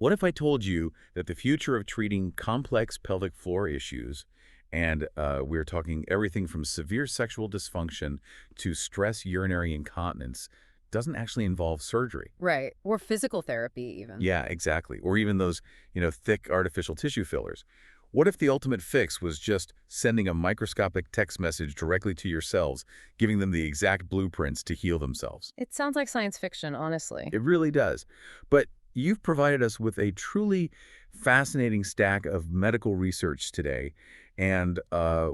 What if I told you that the future of treating complex pelvic floor issues, and we're talking everything from severe sexual dysfunction to stress urinary incontinence, doesn't actually involve surgery? Right. Or physical therapy, even. Yeah, exactly. Or even those, thick artificial tissue fillers. What if the ultimate fix was just sending a microscopic text message directly to your cells, giving them the exact blueprints to heal themselves? It sounds like science fiction, honestly. It really does. But you've provided us with a truly fascinating stack of medical research today, and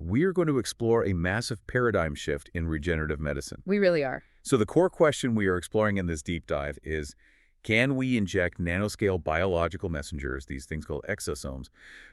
we are going to explore a massive paradigm shift in regenerative medicine. We really are. So the core question we are exploring in this deep dive is, can we inject nanoscale biological messengers, these things called exosomes,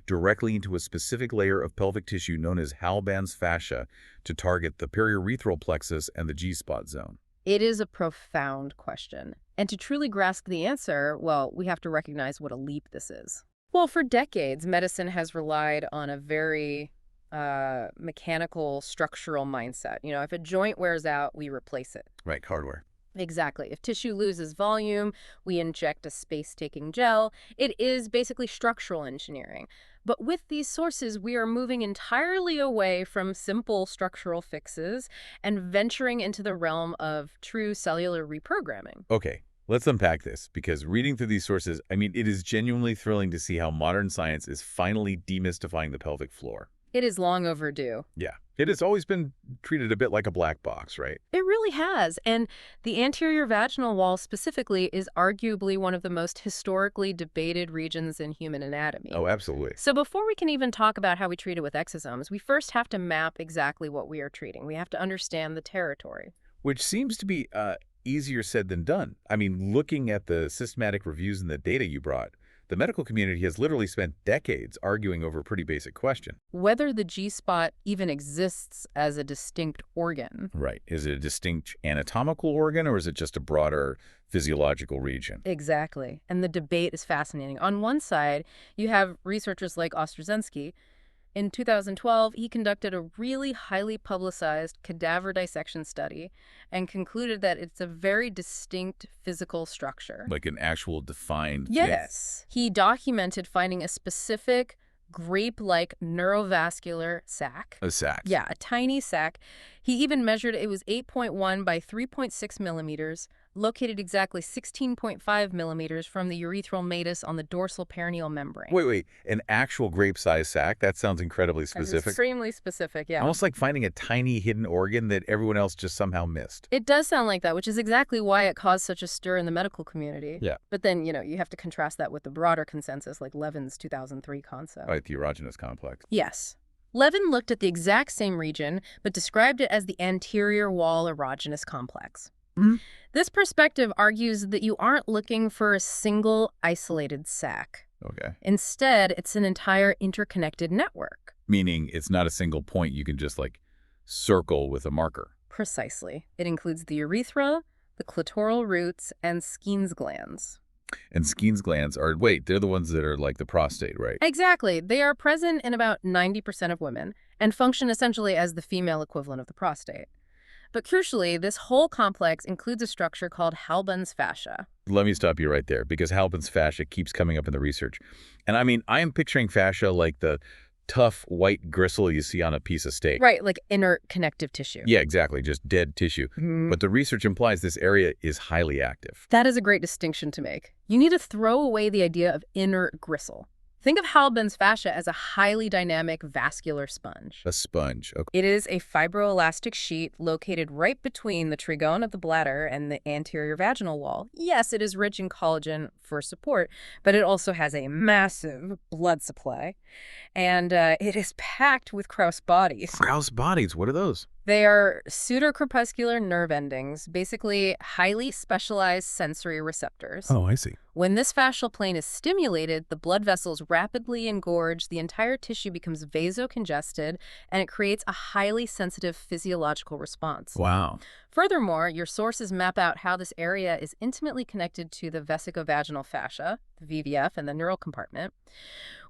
directly into a specific layer of pelvic tissue known as Halban's fascia to target the periurethral plexus and the G-spot zone? It is a profound question. And to truly grasp the answer, well, we have to recognize what a leap this is. Well, for decades, medicine has relied on a very mechanical, structural mindset. If a joint wears out, we replace it. Right, hardware. Exactly. If tissue loses volume, we inject a space-taking gel. It is basically structural engineering. But with these sources, we are moving entirely away from simple structural fixes and venturing into the realm of true cellular reprogramming. Okay, let's unpack this, because reading through these sources, it is genuinely thrilling to see how modern science is finally demystifying the pelvic floor. It is long overdue. Yeah, it has always been treated a bit like a black box, right? It really has. And the anterior vaginal wall specifically is arguably one of the most historically debated regions in human anatomy. Oh, absolutely. So before we can even talk about how we treat it with exosomes, we first have to map exactly what we are treating. We have to understand the territory. Which seems to be easier said than done. Looking at the systematic reviews and the data you brought, the medical community has literally spent decades arguing over a pretty basic question. Whether the G-spot even exists as a distinct organ. Right. Is it a distinct anatomical organ, or is it just a broader physiological region? Exactly. And the debate is fascinating. On one side, you have researchers like Ostrozensky. In 2012, he conducted a really highly publicized cadaver dissection study and concluded that it's a very distinct physical structure. Like an actual defined Yes. He documented finding a specific grape-like neurovascular sac. A sac. Yeah, a tiny sac. He even measured it was 8.1 by 3.6 millimeters, located exactly 16.5 millimeters from the urethral meatus on the dorsal perineal membrane. Wait. An actual grape-sized sac? That sounds incredibly That's specific. extremely specific, yeah. Almost like finding a tiny hidden organ that everyone else just somehow missed. It does sound like that, which is exactly why it caused such a stir in the medical community. Yeah. But then, you have to contrast that with the broader consensus, like Levin's 2003 concept. Right, the erogenous complex. Yes. Levin looked at the exact same region, but described it as the anterior wall erogenous complex. Mhm. This perspective argues that you aren't looking for a single isolated sac. Okay. Instead, it's an entire interconnected network. Meaning it's not a single point you can just, circle with a marker. Precisely. It includes the urethra, the clitoral roots, and Skene's glands. And Skene's glands are, they're the ones that are like the prostate, right? Exactly. They are present in about 90% of women and function essentially as the female equivalent of the prostate. But crucially, this whole complex includes a structure called Halban's fascia. Let me stop you right there, because Halban's fascia keeps coming up in the research. And I am picturing fascia like the tough white gristle you see on a piece of steak. Right, like inert connective tissue. Yeah, exactly, just dead tissue. But the research implies this area is highly active. That is a great distinction to make. You need to throw away the idea of inert gristle. Think of Halban's fascia as a highly dynamic vascular sponge. A sponge. Okay. It is a fibroelastic sheet located right between the trigone of the bladder and the anterior vaginal wall. Yes, it is rich in collagen for support, but it also has a massive blood supply, and it is packed with Krauss bodies. Krauss bodies, what are those? They are pseudocorpuscular nerve endings, basically highly specialized sensory receptors. Oh, I see. When this fascial plane is stimulated, the blood vessels rapidly engorge, the entire tissue becomes vasocongested, and it creates a highly sensitive physiological response. Wow. Furthermore, your sources map out how this area is intimately connected to the vesicovaginal fascia, the VVF, and the neural compartment.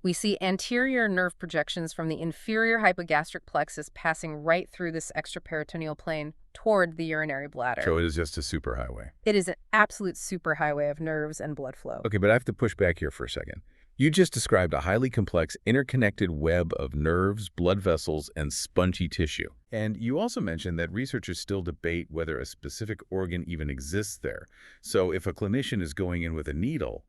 We see anterior nerve projections from the inferior hypogastric plexus passing right through this extraperitoneal plane toward the urinary bladder. So it is just a superhighway. It is an absolute superhighway of nerves and blood flow. Okay, but I have to push back here for a second. You just described a highly complex, interconnected web of nerves, blood vessels, and spongy tissue. And you also mentioned that researchers still debate whether a specific organ even exists there. So if a clinician is going in with a needle,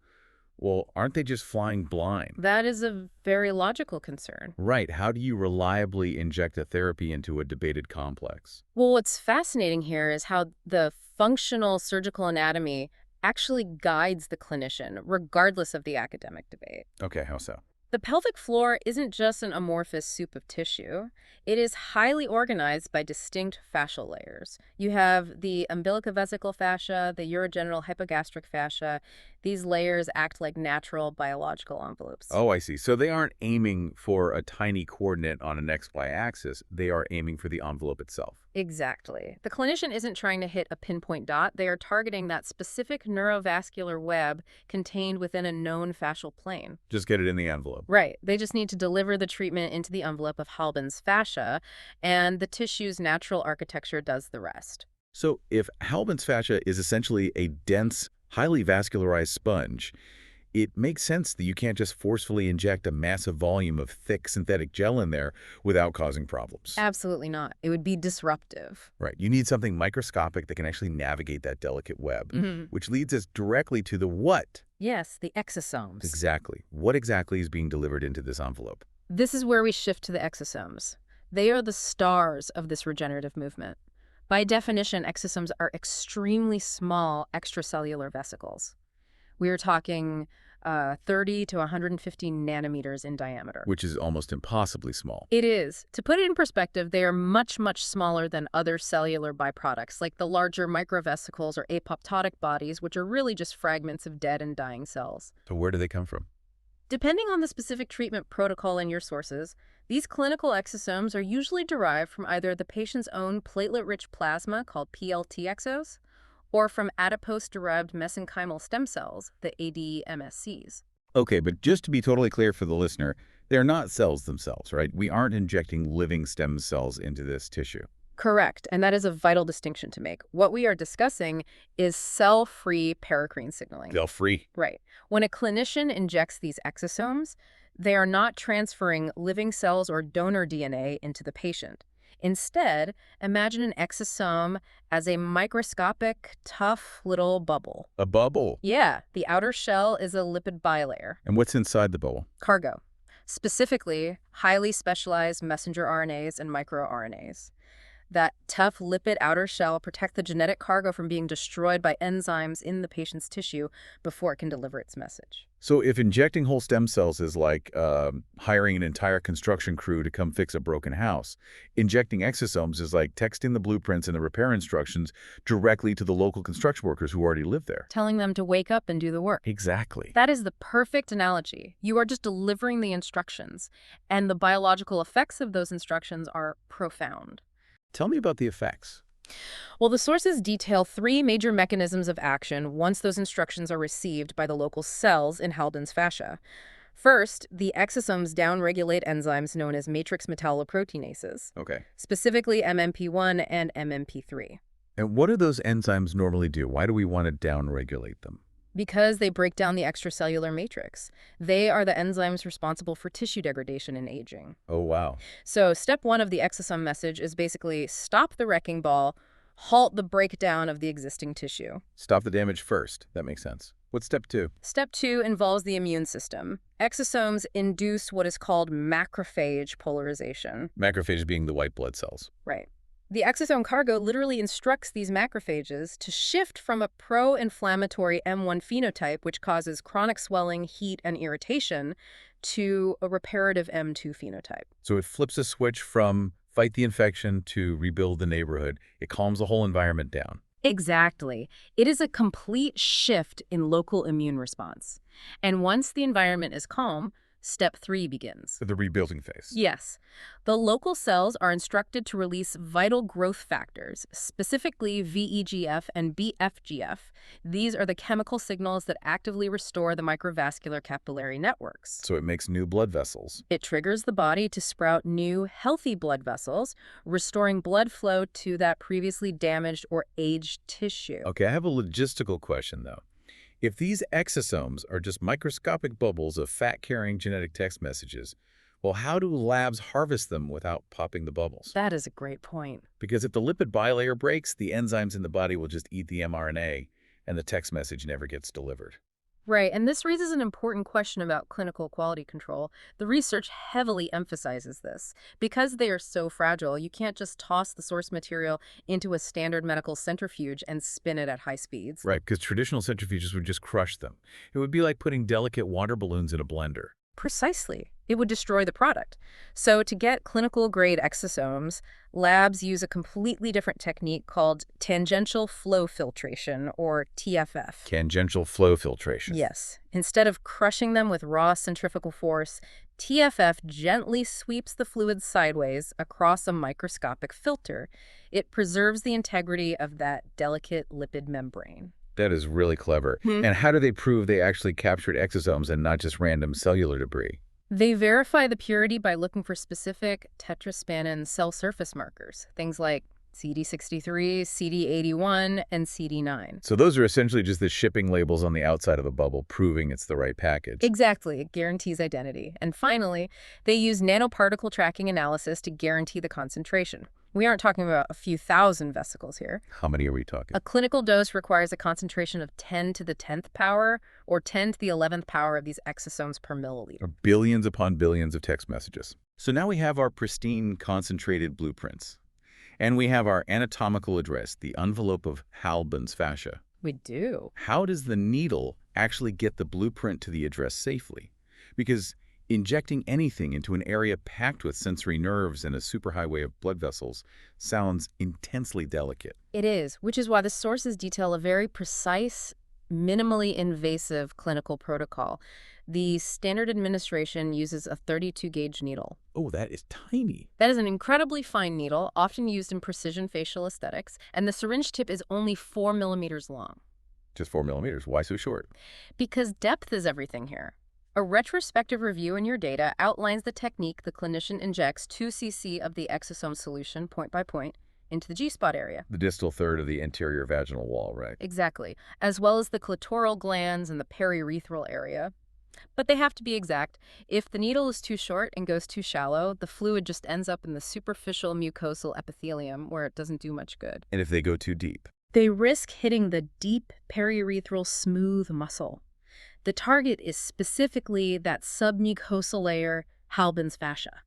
well, aren't they just flying blind? That is a very logical concern. Right. How do you reliably inject a therapy into a debated complex? Well, what's fascinating here is how the functional surgical anatomy actually guides the clinician, regardless of the academic debate. Okay, how so? The pelvic floor isn't just an amorphous soup of tissue. It is highly organized by distinct fascial layers. You have the umbilicovesical fascia, the urogenital hypogastric fascia. These layers act like natural biological envelopes. Oh, I see. So they aren't aiming for a tiny coordinate on an XY axis. They are aiming for the envelope itself. Exactly. The clinician isn't trying to hit a pinpoint dot. They are targeting that specific neurovascular web contained within a known fascial plane. Just get it in the envelope. Right. They just need to deliver the treatment into the envelope of Halban's fascia, and the tissue's natural architecture does the rest. So if Halban's fascia is essentially a dense, highly vascularized sponge, it makes sense that you can't just forcefully inject a massive volume of thick synthetic gel in there without causing problems. Absolutely not. It would be disruptive. Right. You need something microscopic that can actually navigate that delicate web, Mm-hmm. which leads us directly to the what. Yes, the exosomes. Exactly. What exactly is being delivered into this envelope? This is where we shift to the exosomes. They are the stars of this regenerative movement. By definition, exosomes are extremely small extracellular vesicles. We are talking 30 to 150 nanometers in diameter. Which is almost impossibly small. It is. To put it in perspective, they are much, much smaller than other cellular byproducts, like the larger microvesicles or apoptotic bodies, which are really just fragments of dead and dying cells. So where do they come from? Depending on the specific treatment protocol and your sources, these clinical exosomes are usually derived from either the patient's own platelet-rich plasma, called PLT-exos, or from adipose-derived mesenchymal stem cells, the ADMSCs. Okay, but just to be totally clear for the listener, they're not cells themselves, right? We aren't injecting living stem cells into this tissue. Correct, and that is a vital distinction to make. What we are discussing is cell-free paracrine signaling. Cell-free. Right. When a clinician injects these exosomes, they are not transferring living cells or donor DNA into the patient. Instead, imagine an exosome as a microscopic, tough little bubble. A bubble. Yeah, the outer shell is a lipid bilayer. And what's inside the bubble? Cargo. Specifically, highly specialized messenger RNAs and microRNAs. That tough lipid outer shell protects the genetic cargo from being destroyed by enzymes in the patient's tissue before it can deliver its message. So if injecting whole stem cells is like hiring an entire construction crew to come fix a broken house, injecting exosomes is like texting the blueprints and the repair instructions directly to the local construction workers who already live there. Telling them to wake up and do the work. Exactly. That is the perfect analogy. You are just delivering the instructions, and the biological effects of those instructions are profound. Tell me about the effects. Well, the sources detail 3 major mechanisms of action once those instructions are received by the local cells in Halban's fascia. First, the exosomes downregulate enzymes known as matrix metalloproteinases, Okay. specifically MMP1 and MMP3. And what do those enzymes normally do? Why do we want to downregulate them? Because they break down the extracellular matrix. They are the enzymes responsible for tissue degradation and aging. Oh, wow. So step 1 of the exosome message is basically stop the wrecking ball, halt the breakdown of the existing tissue. Stop the damage first. That makes sense. What's step 2? Step 2 involves the immune system. Exosomes induce what is called macrophage polarization. Macrophages being the white blood cells. Right. The exosome cargo literally instructs these macrophages to shift from a pro-inflammatory M1 phenotype, which causes chronic swelling, heat, and irritation, to a reparative M2 phenotype. So it flips a switch from fight the infection to rebuild the neighborhood. It calms the whole environment down. Exactly. It is a complete shift in local immune response. And once the environment is calm, Step 3 begins. The rebuilding phase. Yes. The local cells are instructed to release vital growth factors, specifically VEGF and BFGF. These are the chemical signals that actively restore the microvascular capillary networks. So it makes new blood vessels. It triggers the body to sprout new, healthy blood vessels, restoring blood flow to that previously damaged or aged tissue. Okay, I have a logistical question, though. If these exosomes are just microscopic bubbles of fat-carrying genetic text messages, well, how do labs harvest them without popping the bubbles? That is a great point. Because if the lipid bilayer breaks, the enzymes in the body will just eat the mRNA, and the text message never gets delivered. Right, and this raises an important question about clinical quality control. The research heavily emphasizes this. Because they are so fragile, you can't just toss the source material into a standard medical centrifuge and spin it at high speeds. Right, because traditional centrifuges would just crush them. It would be like putting delicate water balloons in a blender. Precisely. It would destroy the product. So to get clinical-grade exosomes, labs use a completely different technique called tangential flow filtration, or TFF. Tangential flow filtration. Yes. Instead of crushing them with raw centrifugal force, TFF gently sweeps the fluid sideways across a microscopic filter. It preserves the integrity of that delicate lipid membrane. That is really clever. And how do they prove they actually captured exosomes and not just random cellular debris? They verify the purity by looking for specific tetraspanin cell surface markers, things like CD63, CD81, and CD9. So those are essentially just the shipping labels on the outside of a bubble proving it's the right package. Exactly. It guarantees identity. And finally, they use nanoparticle tracking analysis to guarantee the concentration. We aren't talking about a few thousand vesicles here. How many are we talking? A clinical dose requires a concentration of 10 to the 10th power or 10 to the 11th power of these exosomes per milliliter. Or billions upon billions of text messages. So now we have our pristine concentrated blueprints. And we have our anatomical address, the envelope of Halban's fascia. We do. How does the needle actually get the blueprint to the address safely? Because injecting anything into an area packed with sensory nerves and a superhighway of blood vessels sounds intensely delicate. It is, which is why the sources detail a very precise, minimally invasive clinical protocol. The standard administration uses a 32-gauge needle. Oh, that is tiny. That is an incredibly fine needle, often used in precision facial aesthetics, and the syringe tip is only 4 millimeters long. Just 4 millimeters. Why so short? Because depth is everything here. A retrospective review in your data outlines the technique the clinician injects 2 cc of the exosome solution, point by point, into the G-spot area. The distal third of the anterior vaginal wall, right? Exactly, as well as the clitoral glands and the periurethral area. But they have to be exact. If the needle is too short and goes too shallow, the fluid just ends up in the superficial mucosal epithelium where it doesn't do much good. And if they go too deep? They risk hitting the deep periurethral smooth muscle. The target is specifically that submucosal layer, Halban's fascia.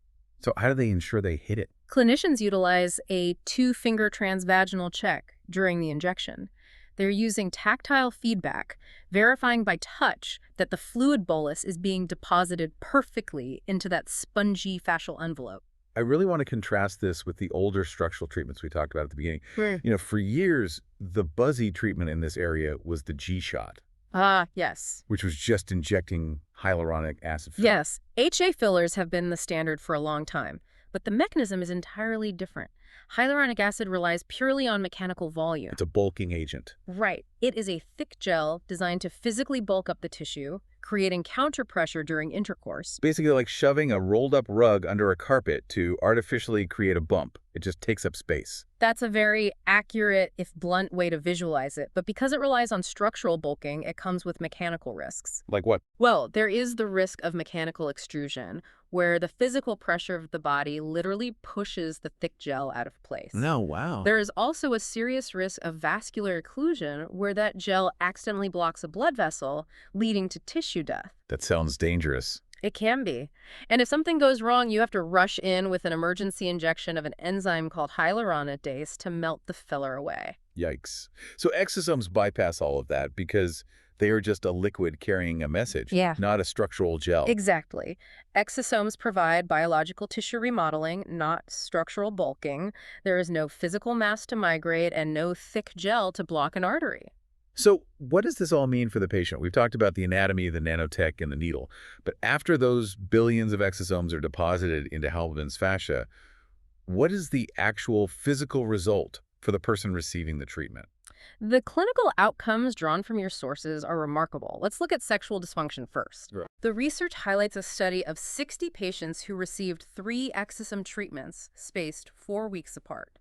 So how do they ensure they hit it? Clinicians utilize a 2-finger transvaginal check during the injection. They're using tactile feedback, verifying by touch that the fluid bolus is being deposited perfectly into that spongy fascial envelope. I really want to contrast this with the older structural treatments we talked about at the beginning. Right. For years, the buzzy treatment in this area was the G-shot. Ah, yes. Which was just injecting hyaluronic acid. Yes, HA fillers have been the standard for a long time, but the mechanism is entirely different. Hyaluronic acid relies purely on mechanical volume. It's a bulking agent. Right. It is a thick gel designed to physically bulk up the tissue, creating counterpressure during intercourse. Basically like shoving a rolled-up rug under a carpet to artificially create a bump. It just takes up space. That's a very accurate, if blunt, way to visualize it, but because it relies on structural bulking, it comes with mechanical risks. Like what? Well, there is the risk of mechanical extrusion, where the physical pressure of the body literally pushes the thick gel out of place. No, wow. There is also a serious risk of vascular occlusion, where that gel accidentally blocks a blood vessel, leading to tissue death. That sounds dangerous. It can be. And if something goes wrong, you have to rush in with an emergency injection of an enzyme called hyaluronidase to melt the filler away. Yikes. So exosomes bypass all of that because they are just a liquid carrying a message, not a structural gel. Exactly. Exosomes provide biological tissue remodeling, not structural bulking. There is no physical mass to migrate and no thick gel to block an artery. So what does this all mean for the patient? We've talked about the anatomy, the nanotech, and the needle. But after those billions of exosomes are deposited into Halban's fascia, what is the actual physical result for the person receiving the treatment? The clinical outcomes drawn from your sources are remarkable. Let's look at sexual dysfunction first. Right. The research highlights a study of 60 patients who received 3 exosome treatments spaced 4 weeks apart.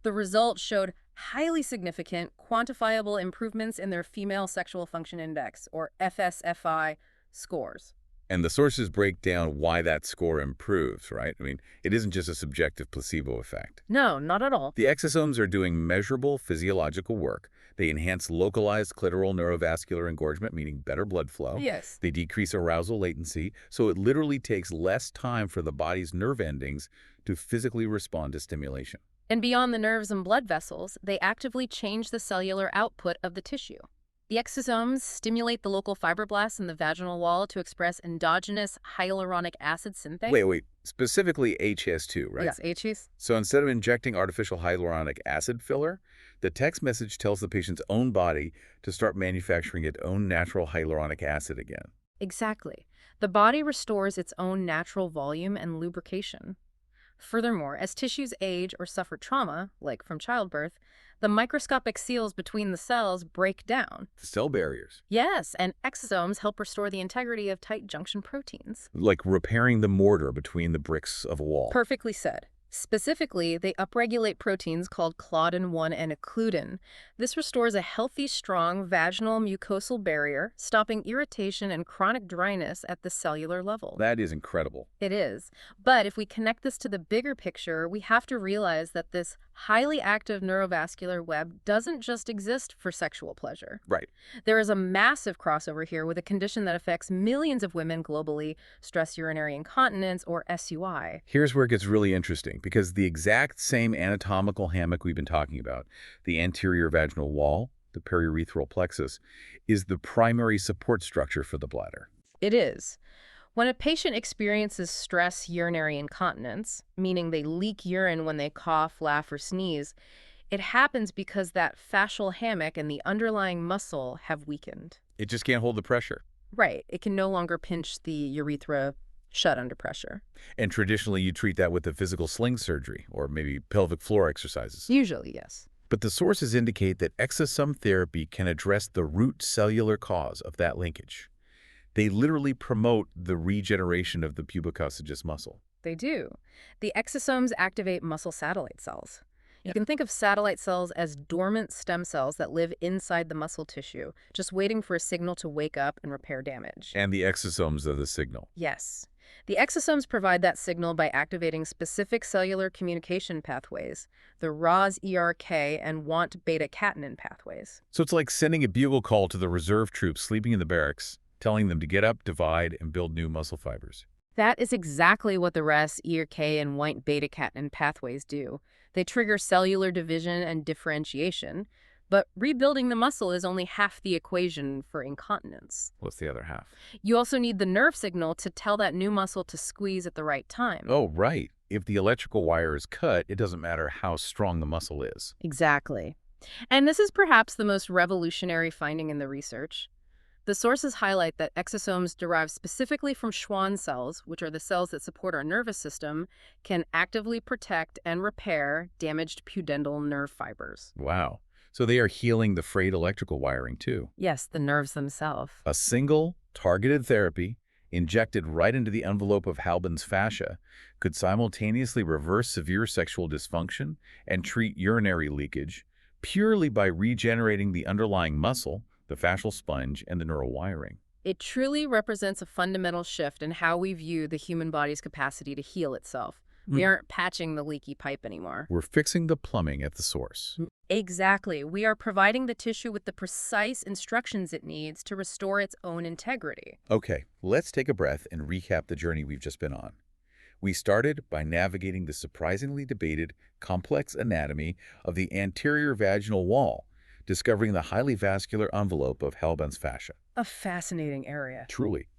The results showed highly significant, quantifiable improvements in their female sexual function index, or FSFI, scores. And the sources break down why that score improves, right? I mean, it isn't just a subjective placebo effect. No, not at all. The exosomes are doing measurable physiological work. They enhance localized clitoral neurovascular engorgement, meaning better blood flow. Yes. They decrease arousal latency, so it literally takes less time for the body's nerve endings to physically respond to stimulation. And beyond the nerves and blood vessels, they actively change the cellular output of the tissue. The exosomes stimulate the local fibroblasts in the vaginal wall to express endogenous hyaluronic acid synthase. Wait. Specifically HS2, right? Yes, HEs. So instead of injecting artificial hyaluronic acid filler, the text message tells the patient's own body to start manufacturing its own natural hyaluronic acid again. Exactly. The body restores its own natural volume and lubrication. Furthermore, as tissues age or suffer trauma, like from childbirth, the microscopic seals between the cells break down. The cell barriers. Yes, and exosomes help restore the integrity of tight junction proteins. Like repairing the mortar between the bricks of a wall. Perfectly said. Specifically, they upregulate proteins called claudin-1 and occludin. This restores a healthy, strong vaginal mucosal barrier, stopping irritation and chronic dryness at the cellular level. That is incredible. It is. But if we connect this to the bigger picture, we have to realize that this highly active neurovascular web doesn't just exist for sexual pleasure. Right. There is a massive crossover here with a condition that affects millions of women globally, stress urinary incontinence, or SUI. Here's where it gets really interesting, because the exact same anatomical hammock we've been talking about, the anterior vaginal wall, the periurethral plexus, is the primary support structure for the bladder. It is. When a patient experiences stress urinary incontinence, meaning they leak urine when they cough, laugh, or sneeze, it happens because that fascial hammock and the underlying muscle have weakened. It just can't hold the pressure. Right. It can no longer pinch the urethra shut under pressure. And traditionally, you treat that with the physical sling surgery or maybe pelvic floor exercises. Usually, yes. But the sources indicate that exosome therapy can address the root cellular cause of that linkage. They literally promote the regeneration of the pubococcygeus muscle. They do. The exosomes activate muscle satellite cells. You Yeah. can think of satellite cells as dormant stem cells that live inside the muscle tissue, just waiting for a signal to wake up and repair damage. And the exosomes are the signal. Yes. The exosomes provide that signal by activating specific cellular communication pathways, the ROS-ERK and WANT beta-catenin pathways. So it's like sending a bugle call to the reserve troops sleeping in the barracks, telling them to get up, divide, and build new muscle fibers. That is exactly what the ROS-ERK and WANT beta-catenin pathways do. They trigger cellular division and differentiation, but rebuilding the muscle is only half the equation for incontinence. What's the other half? You also need the nerve signal to tell that new muscle to squeeze at the right time. Oh, right. If the electrical wire is cut, it doesn't matter how strong the muscle is. Exactly. And this is perhaps the most revolutionary finding in the research. The sources highlight that exosomes derived specifically from Schwann cells, which are the cells that support our nervous system, can actively protect and repair damaged pudendal nerve fibers. Wow. So they are healing the frayed electrical wiring too. Yes, the nerves themselves. A single, targeted therapy injected right into the envelope of Halban's fascia could simultaneously reverse severe sexual dysfunction and treat urinary leakage purely by regenerating the underlying muscle, the fascial sponge, and the neural wiring. It truly represents a fundamental shift in how we view the human body's capacity to heal itself. We aren't patching the leaky pipe anymore. We're fixing the plumbing at the source. Exactly. We are providing the tissue with the precise instructions it needs to restore its own integrity. Okay, let's take a breath and recap the journey we've just been on. We started by navigating the surprisingly debated, complex anatomy of the anterior vaginal wall, discovering the highly vascular envelope of Halban's fascia. A fascinating area. Truly.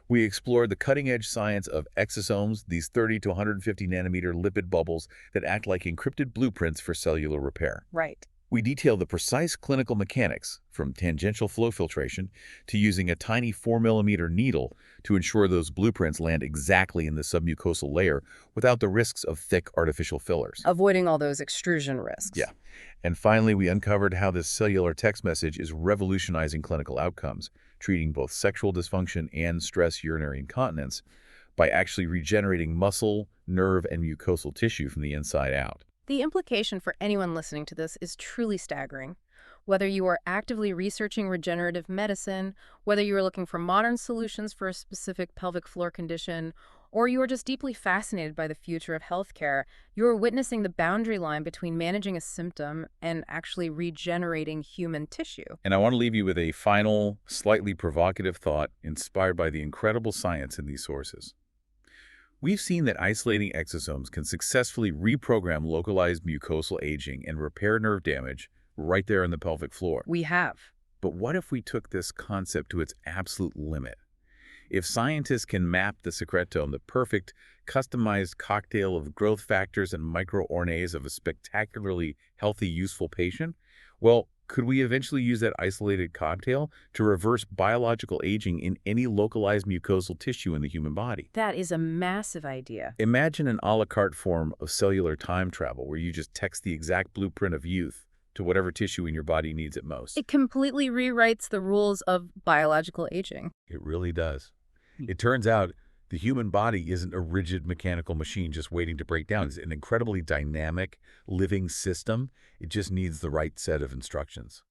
We explored the cutting-edge science of exosomes, these 30 to 150 nanometer lipid bubbles that act like encrypted blueprints for cellular repair. Right. We detail the precise clinical mechanics, from tangential flow filtration to using a tiny 4 mm needle to ensure those blueprints land exactly in the submucosal layer without the risks of thick artificial fillers. Avoiding all those extrusion risks. Yeah. And finally, we uncovered how this cellular text message is revolutionizing clinical outcomes, treating both sexual dysfunction and stress urinary incontinence by actually regenerating muscle, nerve, and mucosal tissue from the inside out. The implication for anyone listening to this is truly staggering. Whether you are actively researching regenerative medicine, whether you are looking for modern solutions for a specific pelvic floor condition, or you are just deeply fascinated by the future of healthcare, you are witnessing the boundary line between managing a symptom and actually regenerating human tissue. And I want to leave you with a final, slightly provocative thought inspired by the incredible science in these sources. We've seen that isolating exosomes can successfully reprogram localized mucosal aging and repair nerve damage right there in the pelvic floor. We have. But what if we took this concept to its absolute limit? If scientists can map the secretome, the perfect, customized cocktail of growth factors and microRNAs of a spectacularly healthy, useful patient, well, could we eventually use that isolated cocktail to reverse biological aging in any localized mucosal tissue in the human body? That is a massive idea. Imagine an a la carte form of cellular time travel where you just text the exact blueprint of youth to whatever tissue in your body needs it most. It completely rewrites the rules of biological aging. It really does. It turns out the human body isn't a rigid mechanical machine just waiting to break down. It's an incredibly dynamic, living system. It just needs the right set of instructions.